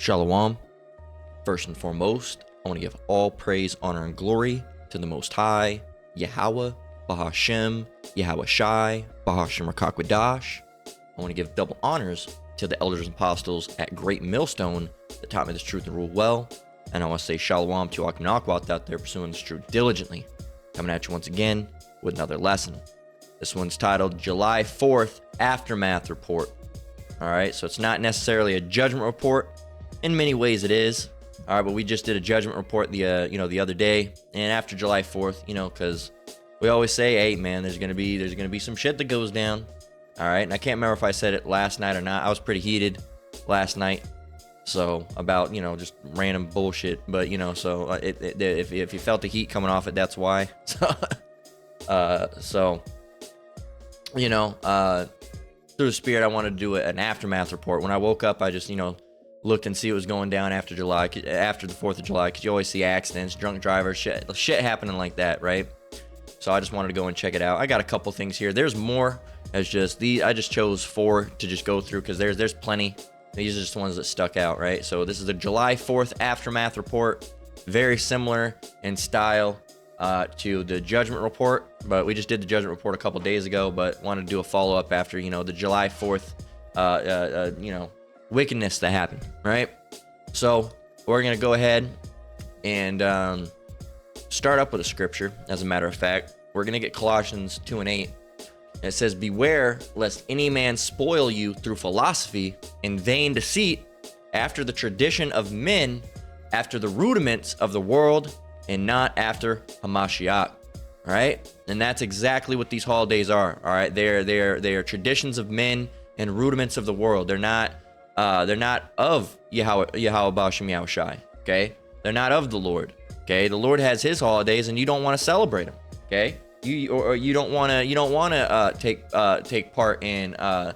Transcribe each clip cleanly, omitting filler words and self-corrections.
Shalom. First and foremost, I want to give all praise, honor, and glory to the Most High, Yahweh, Bahashem, Yahweh Shai, Bahashem Rakakwadash. I want to give double honors to the elders and apostles at Great Millstone that taught me this truth and rule well. And I want to say Shalom to Akim Nakwat out there pursuing this truth diligently. Coming at you once again with another lesson. This one's titled July 4th Aftermath Report. All right, so it's not necessarily a judgment report. In many ways it is. All right, but we just did a judgment report the other day, and after July 4th, because we always say, hey man, there's gonna be some shit that goes down. All right, and I can't remember if I said it last night or not. I was pretty heated last night, so about just random bullshit. But so if you felt the heat coming off it, that's why. Through the spirit, I wanted to do an aftermath report. When I woke up, I just looked and see what was going down after the 4th of July, because you always see accidents, drunk drivers, shit happening like that, right? So I just wanted to go and check it out. I got a couple things here. There's more. I just chose 4 to just go through, because there's plenty. These are just the ones that stuck out, right? So this is the July 4th aftermath report. Very similar in style to the judgment report, but we just did the judgment report a couple days ago, but wanted to do a follow-up after the July 4th wickedness that happened, right? So we're gonna go ahead and start up with a scripture. As a matter of fact, we're gonna get Colossians 2:8. It says, beware lest any man spoil you through philosophy and vain deceit, after the tradition of men, after the rudiments of the world, and not after Hamashiach. All right, and that's exactly what these holidays are. All right, they are traditions of men and rudiments of the world. They're not of Yahweh Bashem Yahweh Shai. Okay, they're not of the Lord. Okay, the Lord has His holidays, and you don't want to celebrate them. Okay, you don't want to take part in the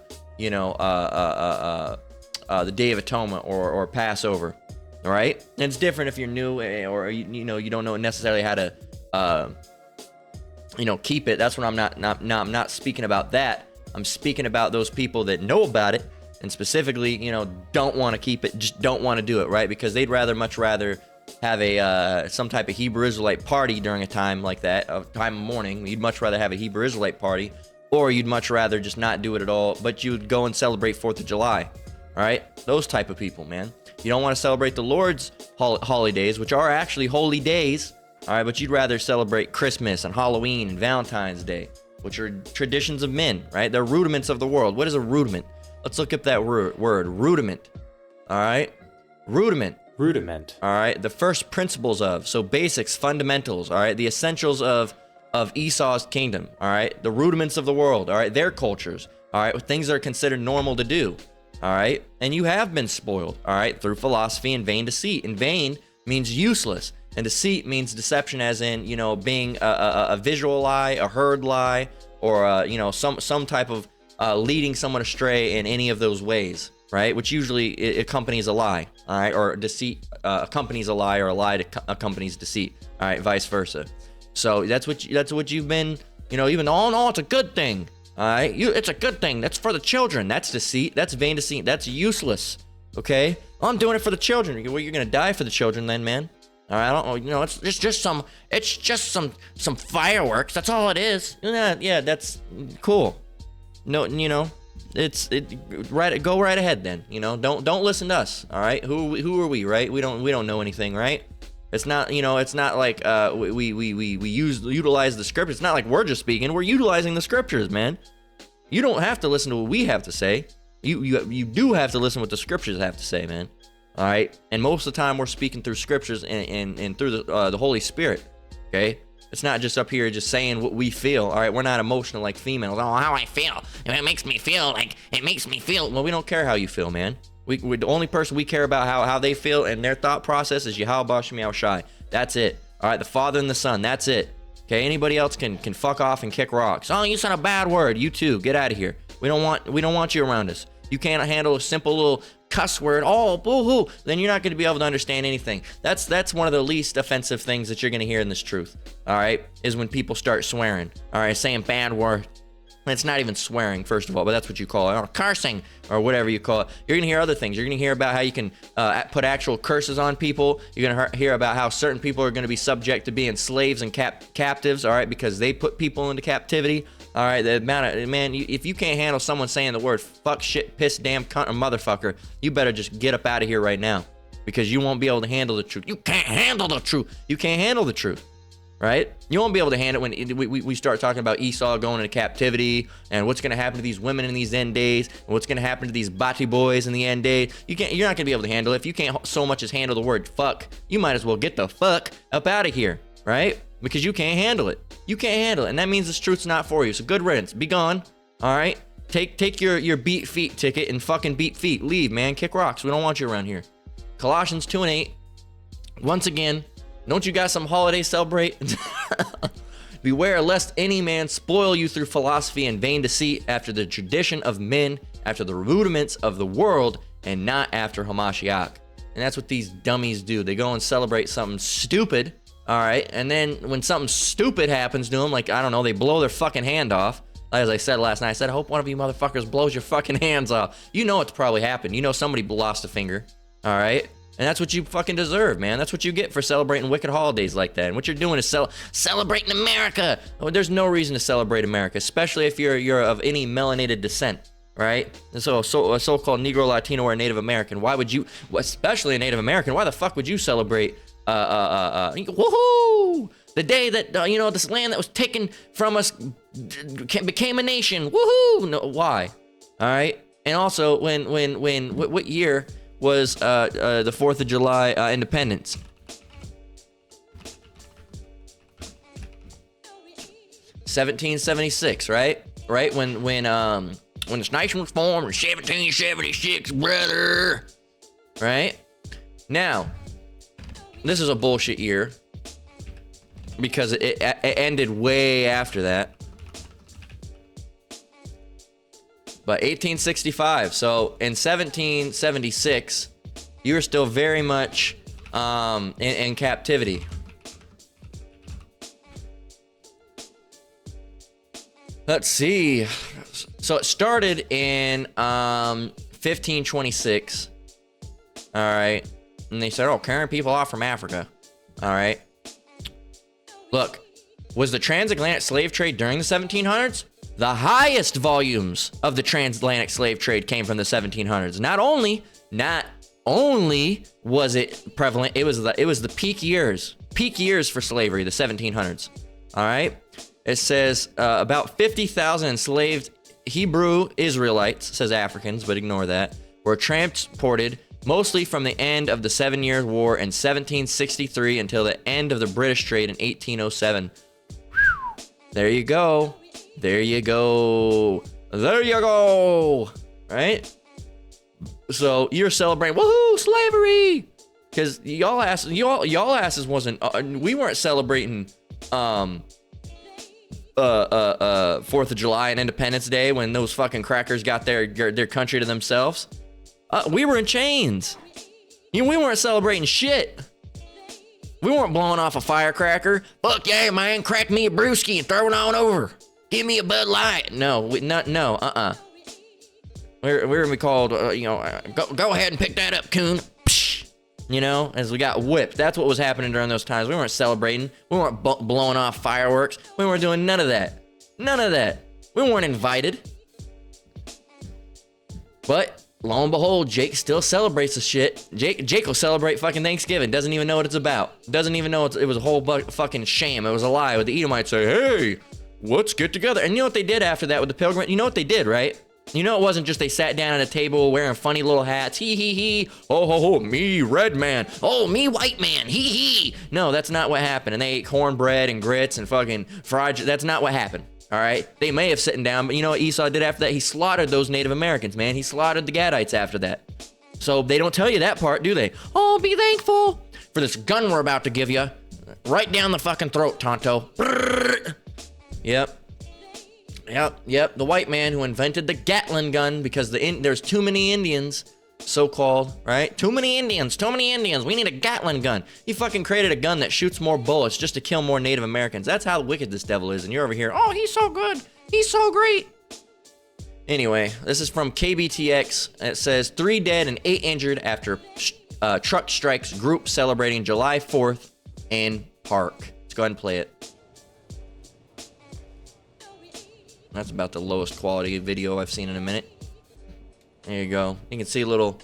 Day of Atonement or Passover. All right, and it's different if you're new or you don't know necessarily how to keep it. That's what I'm not speaking about that. I'm speaking about those people that know about it and specifically don't want to keep it, just don't want to do it, right? Because they'd much rather have a some type of Hebrew Israelite party during a time like that, a time of mourning. You'd much rather have a Hebrew Israelite party, or you'd much rather just not do it at all, but you'd go and celebrate 4th of July. All right, those type of people, man. You don't want to celebrate the Lord's holidays, which are actually holy days, all right, but you'd rather celebrate Christmas and Halloween and Valentine's Day, which are traditions of men, right? They're rudiments of the world. What is a rudiment? Let's look up that word, rudiment, all right? Rudiment. All right, the first principles of, so basics, fundamentals, all right? The essentials of Esau's kingdom, all right? The rudiments of the world, all right? Their cultures, all right? Things that are considered normal to do. All right, and you have been spoiled, all right, through philosophy and vain deceit. And vain means useless, and deceit means deception, as in being a visual lie, a heard lie, or some type of leading someone astray in any of those ways, right? Which usually it accompanies a lie, all right, or deceit accompanies a lie, or a lie accompanies deceit, all right, vice versa. So that's what you've been, even no, it's a good thing. All right, it's a good thing. That's for the children. That's deceit. That's vain deceit. That's useless. Okay, well, I'm doing it for the children. Well, you're gonna die for the children, then, man. All right, I don't know. It's just some fireworks. That's all it is. Yeah, that's cool. No, right. Go right ahead, then. Don't listen to us. All right, who are we, right? We don't know anything, right? It's not, it's not like we utilize the scriptures. It's not like we're just speaking. We're utilizing the scriptures, man. You don't have to listen to what we have to say. You do have to listen to what the scriptures have to say, man. All right. And most of the time we're speaking through scriptures and through the Holy Spirit. Okay. It's not just up here just saying what we feel. All right. We're not emotional like females. Oh, how I feel. It makes me feel. Well, we don't care how you feel, man. We the only person we care about how they feel and their thought process is Yahweh Bashem Yahweh Shai. That's it. All right, the Father and the Son. That's it. Okay, anybody else can fuck off and kick rocks. Oh, you said a bad word. You too. Get out of here. We don't want you around us. You can't handle a simple little cuss word. Oh, boo-hoo. Then you're not going to be able to understand anything. That's one of the least offensive things that you're going to hear in this truth. All right, is when people start swearing. All right, saying bad words. It's not even swearing, first of all, but that's what you call it, or cursing, or whatever you call it. You're gonna hear other things. You're gonna hear about how you can put actual curses on people. You're gonna hear about how certain people are gonna be subject to being slaves and captives, all right, because they put people into captivity. All right, the amount of, man, if you can't handle someone saying the word fuck, shit, piss, damn, cunt, or motherfucker, you better just get up out of here right now, because you won't be able to handle the truth. You can't handle the truth. You can't handle the truth, right? You won't be able to handle it when we start talking about Esau going into captivity and what's going to happen to these women in these end days and what's going to happen to these bati boys in the end days. You're not going to be able to handle it. If you can't so much as handle the word fuck, you might as well get the fuck up out of here, right? Because you can't handle it. You can't handle it, and that means this truth's not for you. So good riddance. Be gone. All right. Take your beat feet ticket and fucking beat feet. Leave, man. Kick rocks. We don't want you around here. Colossians 2:8. Once again, don't you got some holiday celebrate? Beware lest any man spoil you through philosophy and vain deceit, after the tradition of men, after the rudiments of the world, and not after Hamashiach. And that's what these dummies do. They go and celebrate something stupid. All right, and then when something stupid happens to them, like, I don't know, they blow their fucking hand off. As I said last night, I said, I hope one of you motherfuckers blows your fucking hands off. You know it's probably happened. You know somebody lost a finger, all right? And that's what you fucking deserve, man. That's what you get for celebrating wicked holidays like that. And what you're doing is celebrating America. Oh, there's no reason to celebrate America, especially if you're of any melanated descent, right? And so a so-called Negro, Latino, or Native American, why would you, especially a Native American, why the fuck would you celebrate woohoo! The day that this land that was taken from us became a nation. Woohoo! No, why? All right. And also, what year was the 4th of July independence? (1776), right? Right when this nation was formed in 1776, brother. Right? Now, this is a bullshit year because it ended way after that. But 1865. So in 1776, you were still very much in captivity. Let's see. So it started in 1526. All right. And they said, carrying people off from Africa. All right. Look, was the transatlantic slave trade during the 1700s? The highest volumes of the transatlantic slave trade came from the 1700s. Not only was it prevalent, it was the peak years for slavery, the 1700s. All right. It says about 50,000 enslaved Hebrew Israelites, says Africans, but ignore that, were transported mostly from the end of the 7 Years' War in 1763 until the end of the British trade in 1807. There you go. There you go. There you go. Right? So you're celebrating, woohoo, slavery! Because y'all asses wasn't. We weren't celebrating 4th of July and Independence Day when those fucking crackers got their country to themselves. We were in chains. We weren't celebrating shit. We weren't blowing off a firecracker. Fuck yeah, man, crack me a brewski and throw it on over. Give me a Bud Light. No. We're gonna be called, go ahead and pick that up, coon. Psh, as we got whipped. That's what was happening during those times. We weren't celebrating. We weren't blowing off fireworks. We weren't doing none of that. None of that. We weren't invited. But lo and behold, Jake still celebrates the shit. Jake will celebrate fucking Thanksgiving. Doesn't even know what it's about. Doesn't even know it was a whole fucking sham. It was a lie. With the Edomites say, hey, let's get together. And you know what they did after that with the pilgrim? You know what they did, right? You know it wasn't just they sat down at a table wearing funny little hats. Hee hee hee. Oh ho ho, me red man. Oh, me white man. Hee hee. No, that's not what happened. And they ate cornbread and grits and fucking fried. That's not what happened. All right, they may have sitting down, but you know what Esau did after that? He slaughtered those Native Americans, man. He slaughtered the Gadites after that. So they don't tell you that part, do they? Oh, be thankful for this gun we're about to give you. Right down the fucking throat, Tonto. Yep. The white man who invented the Gatling gun because there's too many Indians, so-called, right? Too many Indians. We need a Gatling gun. He fucking created a gun that shoots more bullets just to kill more Native Americans. That's how wicked this devil is. And you're over here, oh, he's so good. He's so great. Anyway, this is from KBTX. It says 3 dead and 8 injured after truck strikes group celebrating July 4th in park. Let's go ahead and play it. That's about the lowest quality video I've seen in a minute. There you go. You can see a little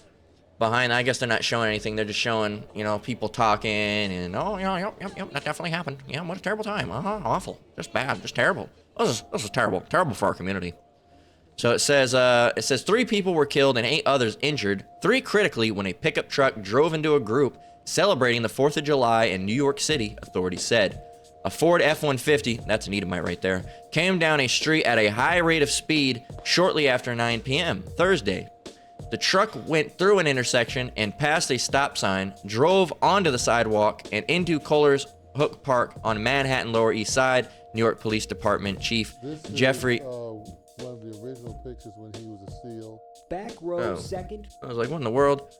behind. I guess they're not showing anything. They're just showing, you know, people talking and, oh, yeah, yep, that definitely happened. Yeah, what a terrible time. Awful. Just bad. Just terrible. This is terrible. Terrible for our community. So it says 3 people were killed and 8 others injured, 3 critically when a pickup truck drove into a group celebrating the 4th of July in New York City, authorities said. A Ford F-150, that's an Edomite right there, came down a street at a high rate of speed shortly after 9 p.m. Thursday. The truck went through an intersection and past a stop sign, drove onto the sidewalk and into Kohler's Hook Park on Manhattan Lower East Side. New York Police Department Chief Jeffrey... one of the original pictures when he was a SEAL. Back row second. I was like, what in the world?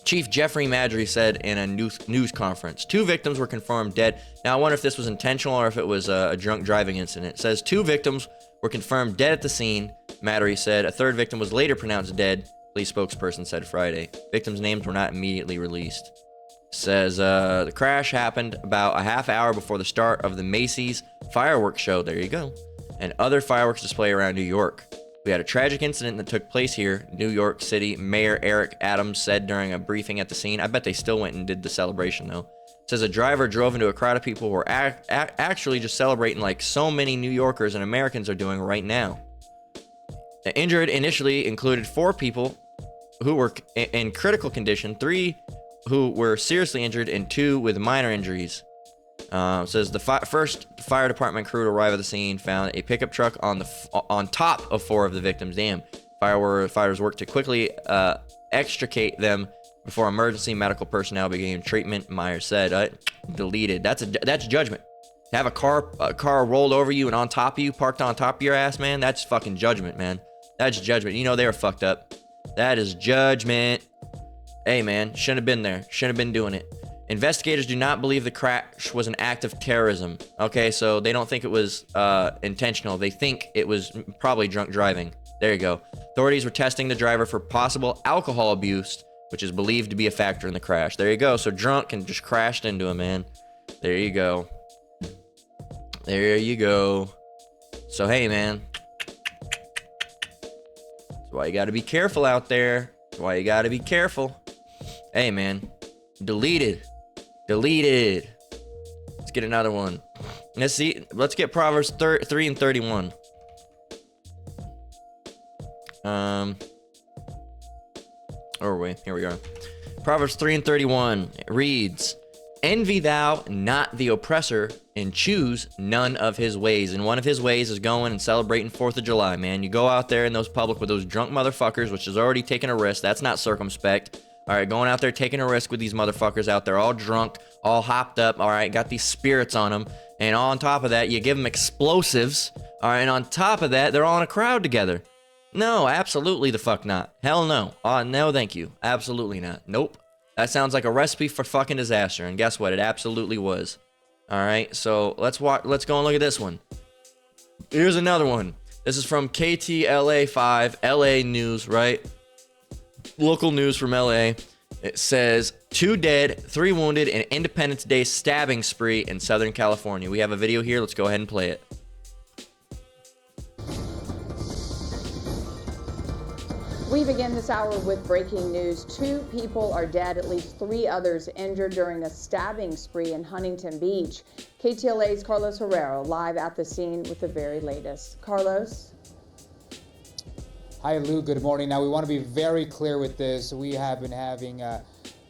Chief Jeffrey Madry said in a news conference, 2 victims were confirmed dead. Now, I wonder if this was intentional or if it was a drunk driving incident. It says 2 victims were confirmed dead at the scene, Madry said. A 3rd victim was later pronounced dead, police spokesperson said Friday. Victims' names were not immediately released. Says the crash happened about a half hour before the start of the Macy's fireworks show. There you go. And other fireworks display around New York. We had a tragic incident that took place here, New York City Mayor Eric Adams said during a briefing at the scene. I bet they still went and did the celebration though. Says a driver drove into a crowd of people who were actually just celebrating like so many New Yorkers and Americans are doing right now. The injured initially included 4 people who were in critical condition, 3 who were seriously injured and 2 with minor injuries. Says the first fire department crew to arrive at the scene found a pickup truck on top of 4 of the victims. Damn. Fighters worked to quickly extricate them before emergency medical personnel began treatment. Myers said, deleted. That's judgment. To have a car rolled over you and on top of you, parked on top of your ass, man, that's fucking judgment, man. That's judgment. You know they were fucked up. That is judgment. Hey, man, shouldn't have been there. Shouldn't have been doing it. Investigators do not believe the crash was an act of terrorism. Okay, so they don't think it was intentional. They think it was probably drunk driving. There you go. Authorities were testing the driver for possible alcohol abuse, which is believed to be a factor in the crash. There you go. So drunk and just crashed into him, man. There you go. There you go. So, hey, man. That's why you got to be careful out there. That's why you got to be careful. Hey, man. Deleted. Let's get another one. Let's see. Let's get Proverbs 3 and 31. Where are we? Here we are. Proverbs 3 and 31 reads, envy thou not the oppressor and choose none of his ways. And one of his ways is going and celebrating 4th of July, man. You go out there in those public with those drunk motherfuckers, which is already taking a risk. That's not circumspect. All right, going out there taking a risk with these motherfuckers out there, all drunk, all hopped up, all right, got these spirits on them. And on top of that, you give them explosives, all right, and on top of that, they're all in a crowd together. No, absolutely the fuck not. Hell no. No, thank you. Absolutely not. Nope. That sounds like a recipe for fucking disaster, and guess what? It absolutely was. All right, so let's go and look at this one. Here's another one. This is from KTLA5, LA News, right? Local news from LA. It says 2 dead, 3 wounded in Independence Day stabbing spree in Southern California. We have a video here. Let's go ahead and play it. We begin this hour with breaking news. 2 people are dead, at least 3 others injured during a stabbing spree in Huntington Beach. KTLA's Carlos Herrero live at the scene with the very latest. Carlos? Hi, Lou. Good morning. Now, we want to be very clear with this. We have been having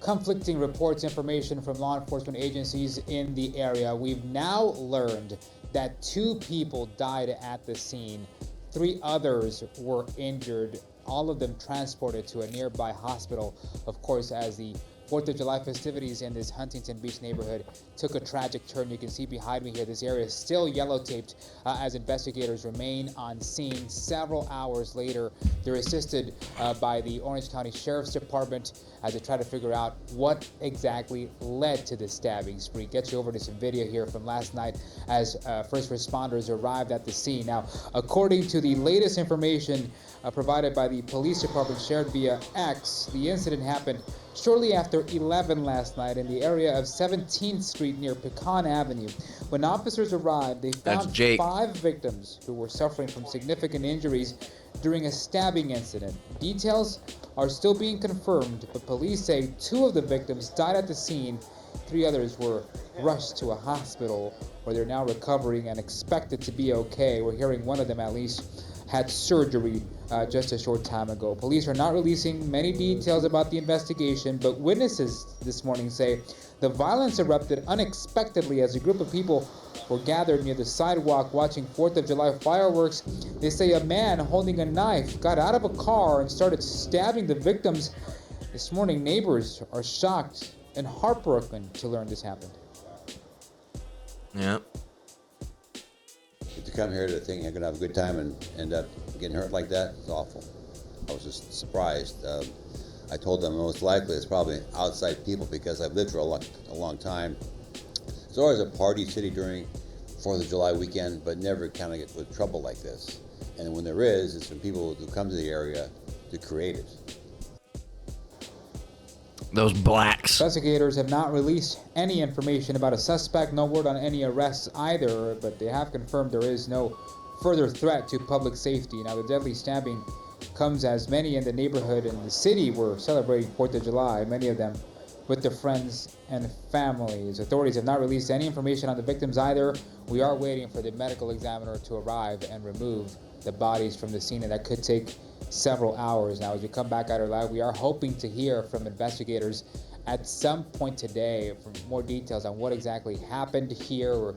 conflicting reports, information from law enforcement agencies in the area. We've now learned that 2 people died at the scene. 3 others were injured, all of them transported to a nearby hospital, of course, as the 4th of July festivities in this Huntington Beach neighborhood took a tragic turn. You can see behind me here, this area is still yellow taped as investigators remain on scene. Several hours later, they're assisted by the Orange County Sheriff's Department as they try to figure out what exactly led to this stabbing spree. Get you over to some video here from last night as first responders arrived at the scene. Now, according to the latest information provided by the police department shared via X, the incident happened shortly after 11 last night in the area of 17th Street near Pecan Avenue. When officers arrived, they found 5 victims who were suffering from significant injuries during a stabbing incident. Details are still being confirmed, but police say 2 of the victims died at the scene. 3 others were rushed to a hospital where they're now recovering and expected to be okay. We're hearing one of them at least had surgery just a short time ago. Police are not releasing many details about the investigation, but witnesses this morning say the violence erupted unexpectedly as a group of people were gathered near the sidewalk watching 4th of July fireworks. They say a man holding a knife got out of a car and started stabbing the victims. This morning, neighbors are shocked and heartbroken to learn this happened. Yeah. To come here to think you're gonna have a good time and end up getting hurt like that, it's awful. I was just surprised. I told them most likely it's probably outside people because I've lived for a long time. There's always a party city during 4th of July weekend, but never kind of get with trouble like this. And when there is, it's from people who come to the area to create it. Those blacks. Investigators have not released any information about a suspect, no word on any arrests either, but they have confirmed there is no further threat to public safety. Now, the deadly stabbing comes as many in the neighborhood and the city were celebrating 4th of July, many of them with their friends and families. Authorities have not released any information on the victims either. We are waiting for the medical examiner to arrive and remove the bodies from the scene, and that could take several hours. Now, as we come back at our live, we are hoping to hear from investigators at some point today for more details on what exactly happened here. We're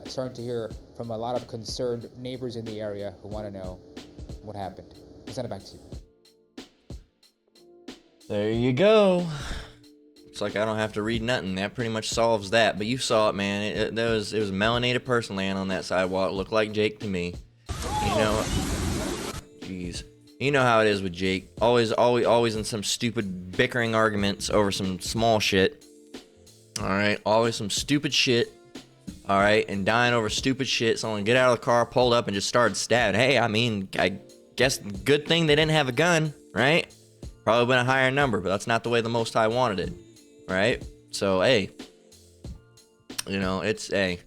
starting to hear from a lot of concerned neighbors in the area who want to know what happened. I'll send it back to you. There you go. It's like I don't have to read nothing. That pretty much solves that. But you saw it, man. It was a melanated person laying on that sidewalk. It looked like Jake to me. You know, jeez. You know how it is with Jake. Always in some stupid bickering arguments over some small shit. All right, always some stupid shit. All right, and dying over stupid shit. Someone get out of the car, pulled up, and just started stabbing. Hey, I mean, I guess good thing they didn't have a gun, right? Probably been a higher number, but that's not the way the Most High wanted it, right? So, hey, you know, it's a.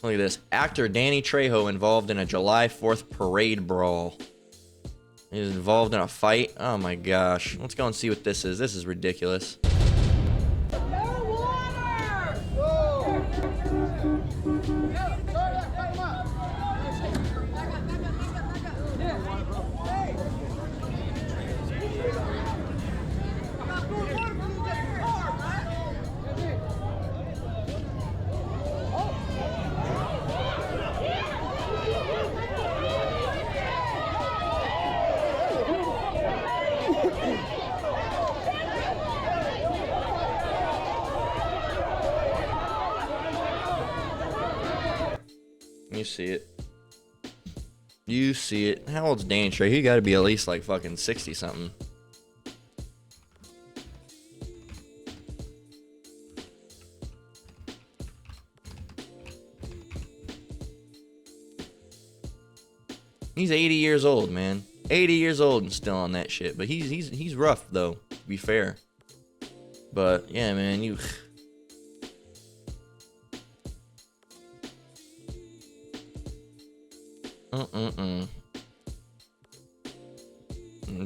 Look at this. Actor Danny Trejo involved in a July 4th parade brawl. He was involved in a fight. Oh my gosh. Let's go and see what this is. This is ridiculous. You see it. You see it. How old's Danny Trejo? He gotta be at least like fucking 60 something. He's 80 years old, man. 80 years old and still on that shit. But he's rough though, to be fair. But yeah, man, you.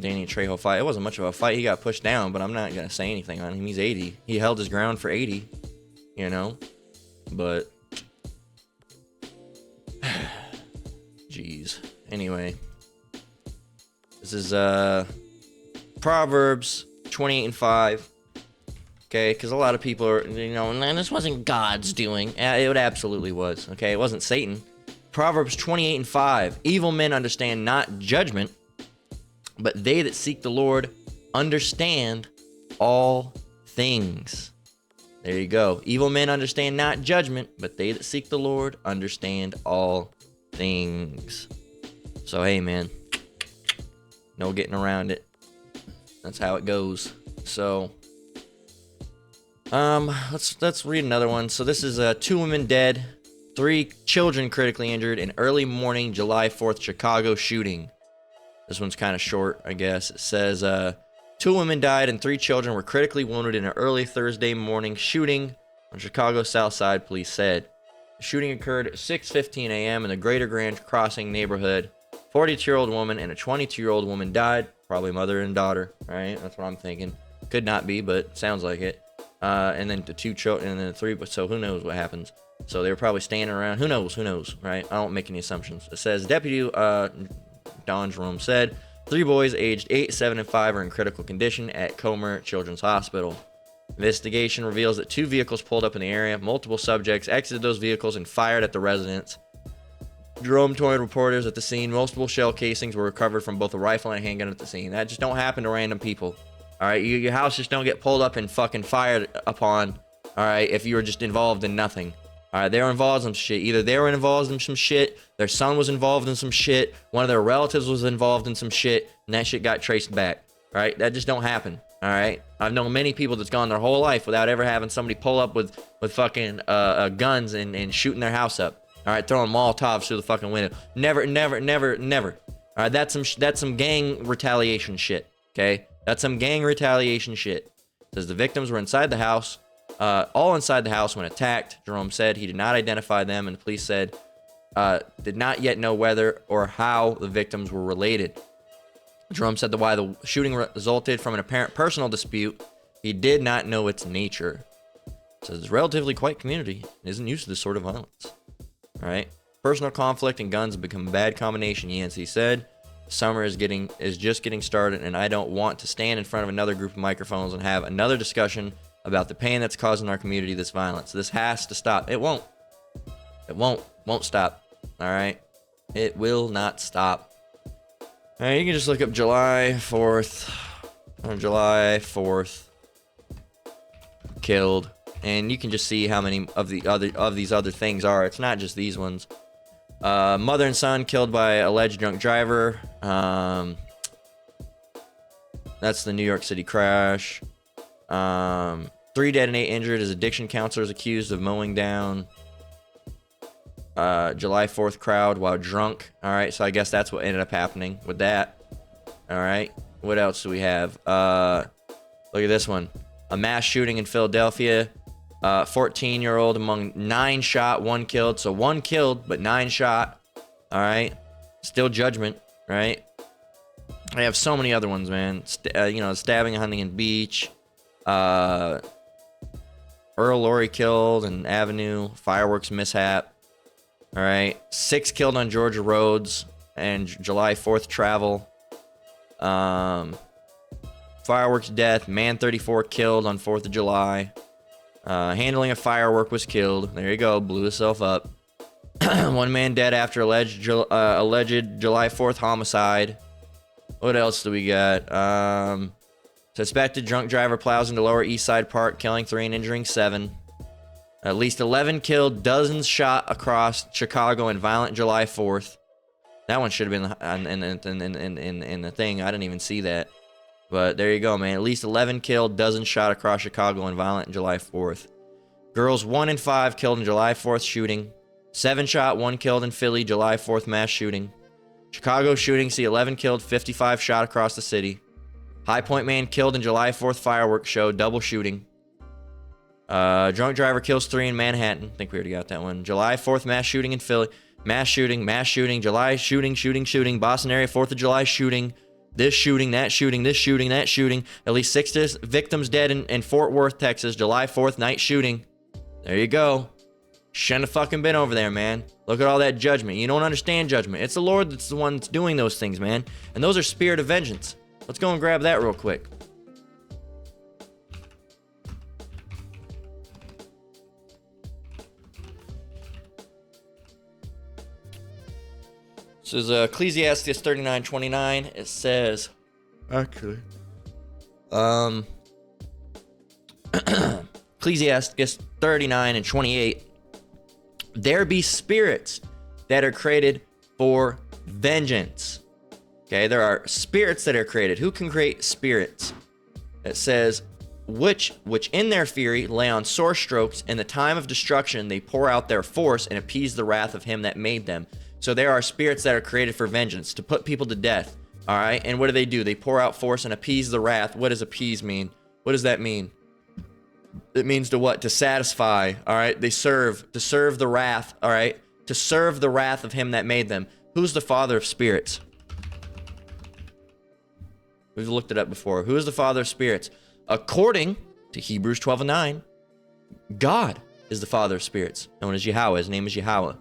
Danny Trejo fight. It wasn't much of a fight. He got pushed down, but I'm not gonna say anything on him. He's 80. He held his ground for 80. You know, but jeez. Anyway, this is Proverbs 28:5. Okay, because a lot of people are, you know, man, this wasn't God's doing. It absolutely was. Okay, it wasn't Satan. Proverbs 28:5. Evil men understand not judgment, But they that seek the Lord understand all things. There you go. Evil men understand not judgment, but they that seek the Lord understand all things. So hey, man, no getting around it. That's how it goes. So let's read another one. So this is 2 women dead, 3 children critically injured in early morning July 4th Chicago shooting. This one's kind of short, I guess. It says 2 women died and 3 children were critically wounded in an early Thursday morning shooting on Chicago's South Side, police said. The shooting occurred at 6:15 a.m. in the Greater Grand Crossing neighborhood. 42-year-old woman and a 22-year-old woman died, probably mother and daughter, right? That's what I'm thinking. Could not be, but sounds like it. And then the 2 children, and then the 3, but so who knows what happens. So they were probably standing around. Who knows, right? I don't make any assumptions. It says, Deputy Don Jerome said, 3 boys aged 8, 7, and 5 are in critical condition at Comer Children's Hospital. Investigation reveals that 2 vehicles pulled up in the area. Multiple subjects exited those vehicles and fired at the residents. Jerome told reporters at the scene multiple shell casings were recovered from both a rifle and a handgun at the scene. That just don't happen to random people. All right, your house just don't get pulled up and fucking fired upon. All right, if you were just involved in nothing. All right, they were involved in some shit. Either they were involved in some shit, their son was involved in some shit, one of their relatives was involved in some shit, and that shit got traced back. All right, that just don't happen. All right, I've known many people that's gone their whole life without ever having somebody pull up with fucking guns and shooting their house up. All right, throwing Molotovs through the fucking window. Never. All right, that's some gang retaliation shit. Okay, that's some gang retaliation shit. Says the victims were inside the house. All inside the house when attacked. Jerome said he did not identify them, and the police said did not yet know whether or how the victims were related. Jerome said that while the shooting resulted from an apparent personal dispute, he did not know its nature. Says it's a relatively quiet community and isn't used to this sort of violence. All right, personal conflict and guns have become a bad combination. Yancey said, "Summer is just getting started, and I don't want to stand in front of another group of microphones and have another discussion about the pain that's causing our community this violence. This has to stop. It won't stop. All right, it will not stop." All right, you can just look up July 4th. On July 4th, killed, and you can just see how many of these other things are. It's not just these ones. Mother and son killed by alleged drunk driver. That's the New York City crash. 3 dead and 8 injured as addiction counselors accused of mowing down July 4th crowd while drunk. All right, so I guess that's what ended up happening with that. All right, what else do we have? Look at this one. A mass shooting in Philadelphia. 14-year-old among 9 shot, 1 killed. So 1 killed, but 9 shot. All right, still judgment, right? I have so many other ones, man. Stabbing in Huntington Beach. Earl Laurie killed in Avenue. Fireworks mishap. All right, 6 killed on Georgia roads and July 4th travel. Fireworks death. Man 34 killed on 4th of July. Handling a firework was killed. There you go. Blew himself up. 1 man dead after alleged July 4th homicide. What else do we got? Suspected drunk driver plows into Lower East Side Park, killing 3 and injuring 7. At least 11 killed, dozens shot across Chicago in violent July 4th. That one should have been in the thing. I didn't even see that. But there you go, man. At least 11 killed, dozens shot across Chicago in violent July 4th. Girls 1 and 5 killed in July 4th shooting. 7 shot, 1 killed in Philly, July 4th mass shooting. Chicago shooting, see 11 killed, 55 shot across the city. High Point man killed in July 4th fireworks show, double shooting. Drunk driver kills 3 in Manhattan. I think we already got that one. July 4th mass shooting in Philly. Mass shooting. July shooting. Boston area 4th of July shooting. This shooting, that shooting, this shooting, that shooting. At least 6 victims dead in Fort Worth, Texas. July 4th night shooting. There you go. Shouldn't have fucking been over there, man. Look at all that judgment. You don't understand judgment. It's the Lord that's the one that's doing those things, man. And those are spirit of vengeance. Let's go and grab that real quick. This is Ecclesiastes 39:29. It says, actually. Ecclesiastes 39 and 28. There be spirits that are created for vengeance. Okay, there are spirits that are created. Who can create spirits? It says, which in their fury lay on sore strokes. In the time of destruction, they pour out their force and appease the wrath of him that made them. So there are spirits that are created for vengeance, to put people to death. All right, and what do? They pour out force and appease the wrath. What does appease mean? What does that mean? It means to what? To satisfy. All right, to serve the wrath. All right, to serve the wrath of him that made them. Who's the father of spirits? We've looked it up before. Who is the father of spirits? According to Hebrews 12 and 9, God is the father of spirits, known as Yahweh. His name is Yahweh,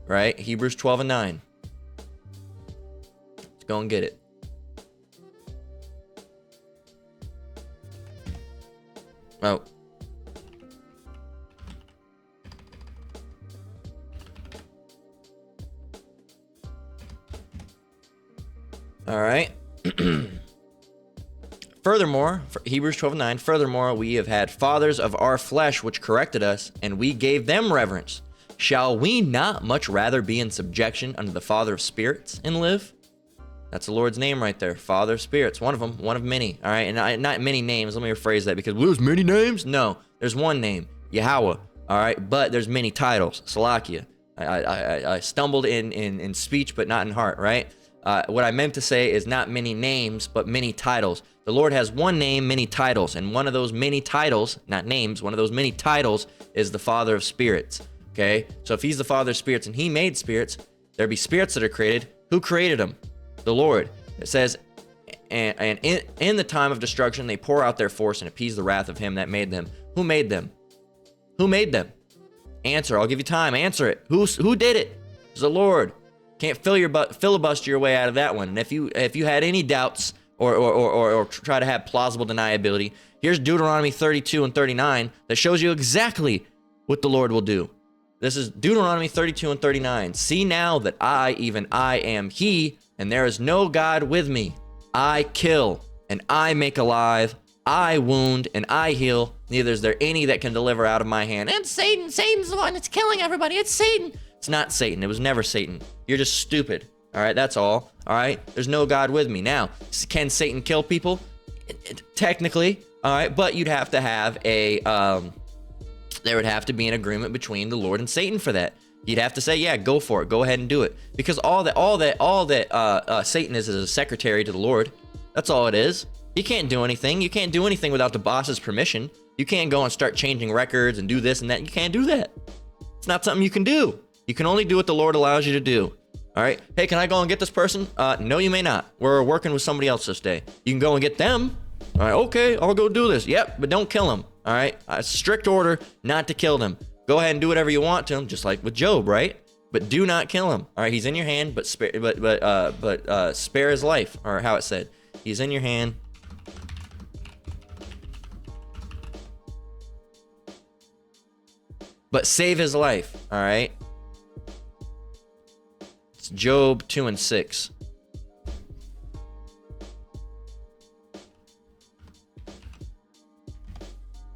right? Hebrews 12 and 9. Let's go and get it. Oh. All right. Furthermore, Hebrews 12:9, furthermore, we have had fathers of our flesh which corrected us, and we gave them reverence. Shall we not much rather be in subjection unto the Father of spirits and live? That's the Lord's name right there, Father of spirits, one of them, one of many. All right, and not many names. Let me rephrase that, because there's many names. No, there's one name, Yahweh. All right, but there's many titles, Salakia. I stumbled in speech, but not in heart. Right. What I meant to say is not many names, but many titles. The Lord has one name, many titles, and one of those many titles, not names, one of those many titles is the Father of spirits. Okay, so if he's the Father of spirits and he made spirits, there be spirits that are created. Who created them? The Lord. It says, and in the time of destruction, they pour out their force and appease the wrath of him that made them. Who made them? Who made them? Answer. I'll give you time. Answer it. Who did it? It's the Lord. Can't filibuster your way out of that one. And if you had any doubts or try to have plausible deniability, here's Deuteronomy 32 and 39 that shows you exactly what the Lord will do. This is Deuteronomy 32 and 39. See now that I, even I, am he, and there is no God with me. I kill, and I make alive. I wound, and I heal. Neither is there any that can deliver out of my hand. And Satan's the one that's killing everybody. It's Satan. It's not Satan. It was never Satan. You're just stupid. All right, that's all. All right, there's no God with me. Now, can Satan kill people? Technically, all right, but you'd have to have there would have to be an agreement between the Lord and Satan for that. You'd have to say, yeah, go for it. Go ahead and do it. Because all that Satan is a secretary to the Lord. That's all it is. You can't do anything. You can't do anything without the boss's permission. You can't go and start changing records and do this and that. You can't do that. It's not something you can do. You can only do what the Lord allows you to do. All right. Hey, can I go and get this person? No, you may not. We're working with somebody else this day. You can go and get them. All right. Okay, I'll go do this. Yep, but don't kill them. All right. A strict order not to kill them. Go ahead and do whatever you want to him, just like with Job, right? But do not kill him. All right. He's in your hand, but spare his life, or how it said. He's in your hand. But save his life. All right. It's Job 2 and 6.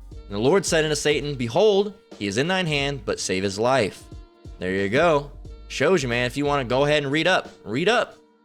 And the Lord said unto Satan, behold, he is in thine hand, but save his life. There you go. Shows you, man. If you want to go ahead and read up,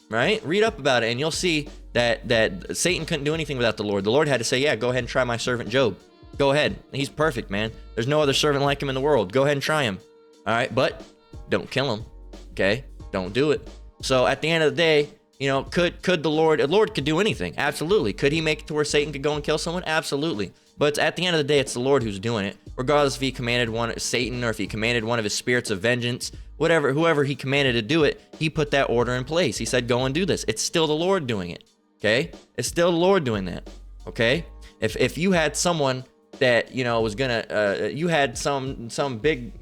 right? Read up about it, and you'll see that Satan couldn't do anything without the Lord. The Lord had to say, yeah, go ahead and try my servant Job. Go ahead. He's perfect, man. There's no other servant like him in the world. Go ahead and try him. All right, but don't kill him. Okay? Don't do it. So at the end of the day, you know, could the Lord could do anything. Absolutely. Could he make it to where Satan could go and kill someone? Absolutely. But at the end of the day, it's the Lord who's doing it. Regardless if he commanded Satan or if he commanded one of his spirits of vengeance, whoever he commanded to do it, he put that order in place. He said, go and do this. It's still the Lord doing it. Okay? It's still the Lord doing that. Okay? If you had someone that, you know, was gonna, you had some big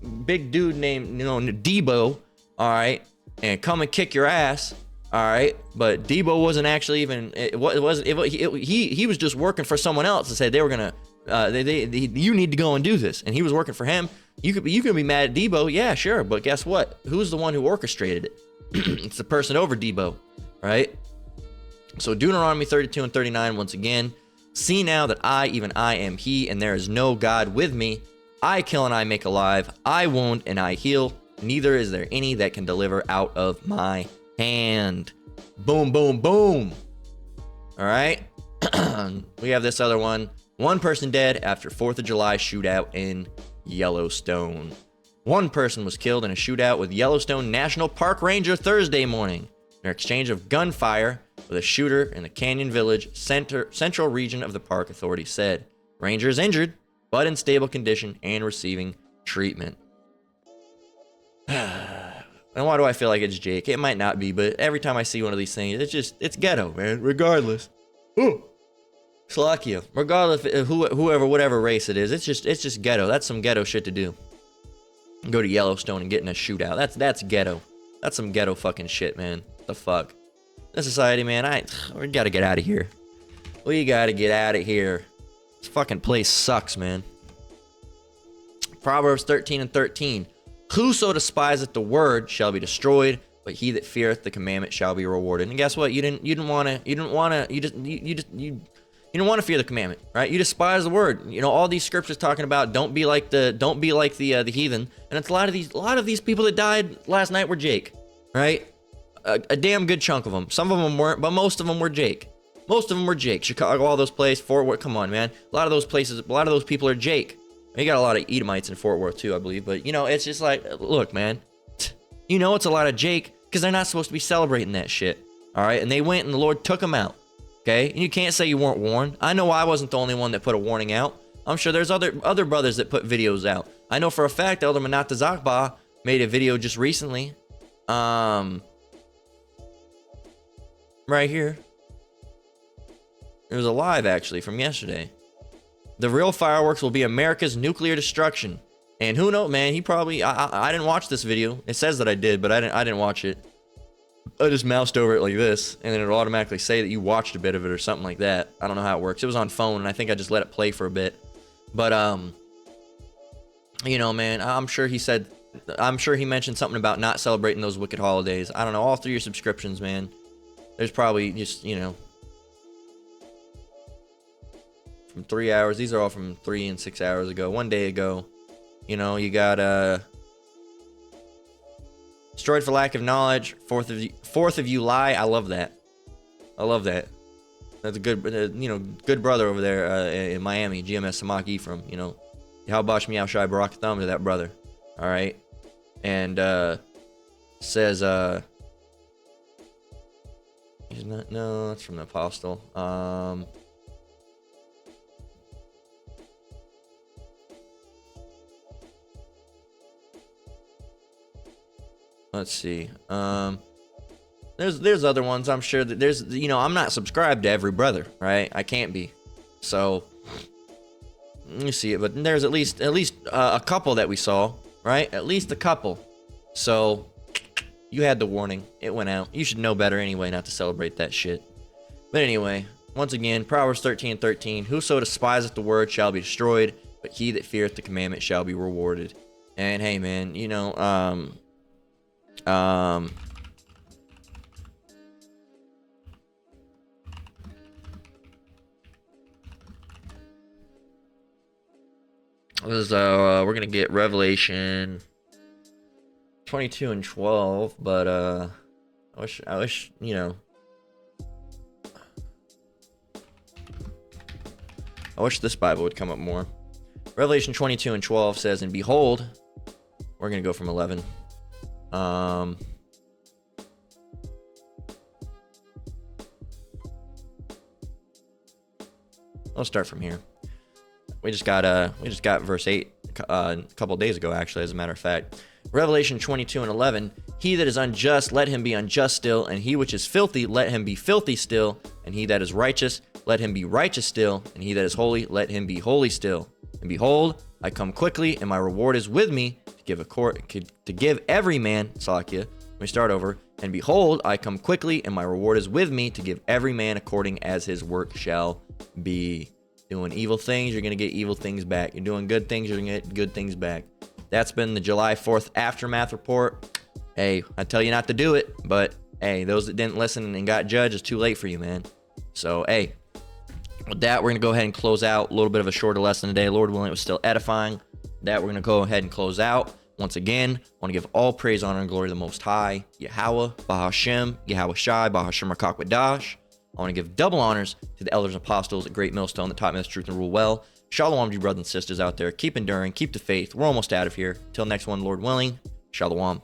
dude named, you know, Debo, all right, and come and kick your ass, all right, but Debo wasn't actually even, he was just working for someone else and said they were gonna, you need to go and do this, and he was working for him. You could be mad at Debo, yeah, sure, but guess what? Who's the one who orchestrated it? It's the person over Debo, right? So Deuteronomy 32 and 39, once again, see now that I, even I, am he, and there is no God with me. I kill and I make alive. I wound and I heal. Neither is there any that can deliver out of my hand. Boom, boom, boom. All right. We have this other one. One person dead after 4th of July shootout in Yellowstone. One person was killed in a shootout with Yellowstone National Park Ranger Thursday morning. An exchange of gunfire with a shooter in the Canyon Village central region of the park, authorities said. Ranger is injured, but in stable condition and receiving treatment. And why do I feel like it's Jake? It might not be, but every time I see one of these things, it's ghetto, man. Regardless. Ooh. Slovakia. Regardless of whoever, whatever race it is, it's just ghetto. That's some ghetto shit to do. Go to Yellowstone and get in a shootout. That's ghetto. That's some ghetto fucking shit, man. What the fuck? This society, man, we gotta get out of here. We gotta get out of here. This fucking place sucks, man. Proverbs 13 and 13. Whoso despiseth the word shall be destroyed, but he that feareth the commandment shall be rewarded. And guess what? You didn't want to fear the commandment, right? You despise the word. You know, all these scriptures talking about don't be like the heathen. And it's a lot of these people that died last night were Jake, right? A damn good chunk of them. Some of them weren't, but most of them were Jake. Most of them were Jake. Chicago, all those places, Fort Worth. Come on, man. A lot of those places, a lot of those people are Jake. You got a lot of Edomites in Fort Worth too, I believe. But you know, it's just like, look, man. You know, it's a lot of Jake because they're not supposed to be celebrating that shit. All right, and they went and the Lord took them out. Okay, and you can't say you weren't warned. I know I wasn't the only one that put a warning out. I'm sure there's other brothers that put videos out. I know for a fact Elder Manata Zakba made a video just recently. Right here. It was a live actually from yesterday. The real fireworks will be America's nuclear destruction. And who knows, man? He probably I didn't watch this video. It says that I did, but I didn't watch it. I just moused over it like this, and then it'll automatically say that you watched a bit of it or something like that. I don't know how it works. It was on phone, and I think I just let it play for a bit. But you know, man, I'm sure he mentioned something about not celebrating those wicked holidays. I don't know. All through your subscriptions, man. There's probably just, you know, from 3 hours. These are all from 3 and 6 hours ago. 1 day ago. You know, you got destroyed for lack of knowledge. Fourth of you lie. I love that. I love that. That's a good, good brother over there in Miami. GMS Samak Ephraim. You know, Yahbash Meow Shai Barak Thumb to that brother. All right, and says he's not. No, that's from the apostle. Let's see. There's other ones. I'm sure that there's, you know, I'm not subscribed to every brother, right? I can't be. So you see it, but there's at least a couple that we saw, right? At least a couple. So you had the warning. It went out. You should know better anyway not to celebrate that shit. But anyway, once again, Proverbs 13:13. Whoso despiseth the word shall be destroyed, but he that feareth the commandment shall be rewarded. And hey, man, you know, we're gonna get Revelation 22 and 12, but I wish, you know, I wish this Bible would come up more. Revelation 22 and 12 says, and behold, we're gonna go from 11. I'll start from here. We just got verse 8 a couple days ago, actually, as a matter of fact. Revelation 22 and 11. He that is unjust, let him be unjust still, and he which is filthy, let him be filthy still, and he that is righteous, let him be righteous still, and he that is holy, let him be holy still. And behold, I come quickly, and my reward is with me to give every man, Salakia. Let me start over. And behold, I come quickly, and my reward is with me to give every man according as his work shall be. Doing evil things, you're going to get evil things back. You're doing good things, you're going to get good things back. That's been the July 4th Aftermath Report. Hey, I tell you not to do it, but hey, those that didn't listen and got judged, it's too late for you, man. So, hey, with that, we're going to go ahead and close out. A little bit of a shorter lesson today. Lord willing, it was still edifying. That we're going to go ahead and close out. Once again, I want to give all praise, honor, and glory to the Most High, Yahweh, Bahashem, Yahweh Shai, Bahashem Rakak. I want to give double honors to the elders and apostles at Great Millstone that taught me this truth and rule well. Shalom to you brothers and sisters out there. Keep enduring, keep the faith. We're almost out of here. Till next one, Lord willing. Shalom.